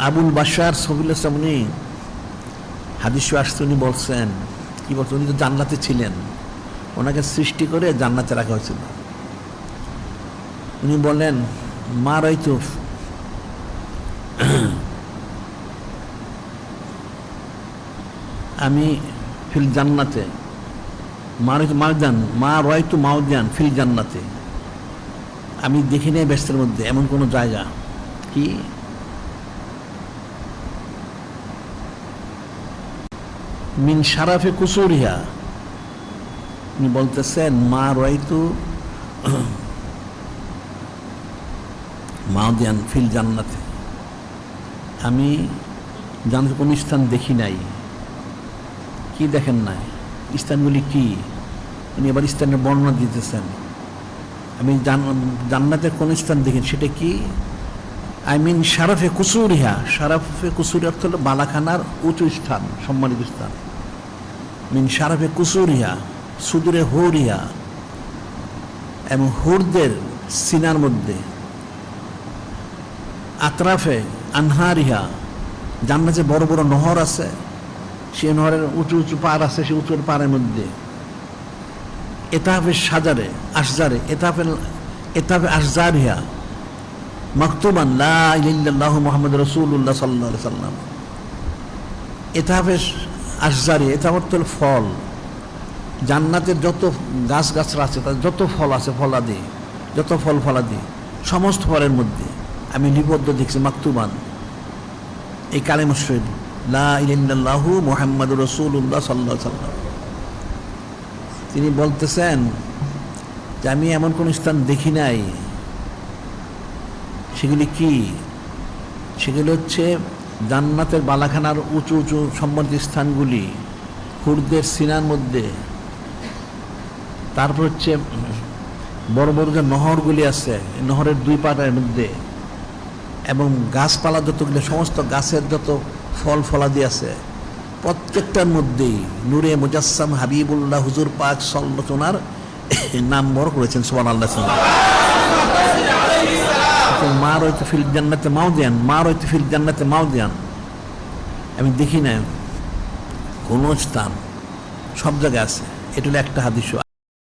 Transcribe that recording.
আবুল বাশার সফিউল ইসলাম উনি হাদিস আসতে উনি বলছেন, কি বলছেন, উনি তো জান্নাতে ছিলেন, ওনাকে সৃষ্টি করে জান্নাতে রাখা হয়েছিল। উনি বলেন মা রাইতু আমি ফিল জান্নাতে, মা রাইতু মাউদান, মা রাইতু মাউদান ফিল জান্নাতে, আমি দেখি নাই ব্যস্তের মধ্যে এমন কোনো জায়গা কি মিন শারাফে কুসুরিহা। উনি বলতেছেন মা রাইতু মাউদিয়ান ফিল জান্নাতে, আমি জান্নাতের কোনো স্থান দেখি নাই। কি দেখেন নাই? স্থানগুলি কি? উনি এবার স্থানের বর্ণনা দিতেছেন। আমি জান্নাতের কোন স্থান দেখি, সেটা কি? I mean শারাফে কুসুরিহা। শারাফে কুসুরি অর্থ হলো বালাখানার উঁচু স্থান, সম্মানিত স্থান। মিন শারাফে কুসুরিহা সুদূরে হুরিয়া, এবং হুরদের সিনার মধ্যে। আতরাফে আনহারিহা, জান্নাতে বড় বড় নহর আছে, সে নহরের উঁচু উঁচু পাড় আছে, সে উঁচু পাড়ের মধ্যে। এতাফে সাজারে আশজারে, এতাফে আশজারিহা মাকতুবান লা ইলাহা ইল্লাল্লাহু মুহাম্মাদুর রাসূলুল্লাহ সাল্লাল্লাহু আলাইহি সাল্লাম। এতাফে আশজারি, এটা অর্থ হল ফল। জান্নাতের যত গাছ গাছরা আছে, তার যত ফল আছে, ফলাদি, যত ফল ফলাদি, সমস্ত ফলের মধ্যে আমি লিপিবদ্ধ দেখছি মাকতুবান এই কালেমা শরীফ লা ইলাহা ইল্লাল্লাহু মুহাম্মাদুর রাসূলুল্লাহ সাল্লাল্লাহু আলাইহি সাল্লাম। তিনি বলতেছেন যে আমি এমন কোন স্থান দেখি নাই। সেগুলি কি? সেগুলি হচ্ছে জান্নাতের বালাখানার উঁচু উঁচু সম্মানিত স্থানগুলি, হুরদের সিনার মধ্যে। তারপর হচ্ছে বড় বড় যে নহরগুলি আছে, নহরের দুই পাড়ের মধ্যে, এবং গাছপালা যতগুলি, সমস্ত গাছের যত ফল ফলাদি আছে, প্রত্যেকটার মধ্যেই নূরে মুজাসসাম হাবিবুল্লাহ হুজুর পাক সাল্লাল্লাহু ওনার নাম বড় করেছেন। সুবহানাল্লাহ। মা রয়তু ফিল জান্নাতে মাউদিয়ান, মা রয়তু ফিল জান্নাতে মাউদিয়ান, আমি দেখি না কোনো স্থান, সব জায়গায় আছে। এটা হলো একটা হাদিস।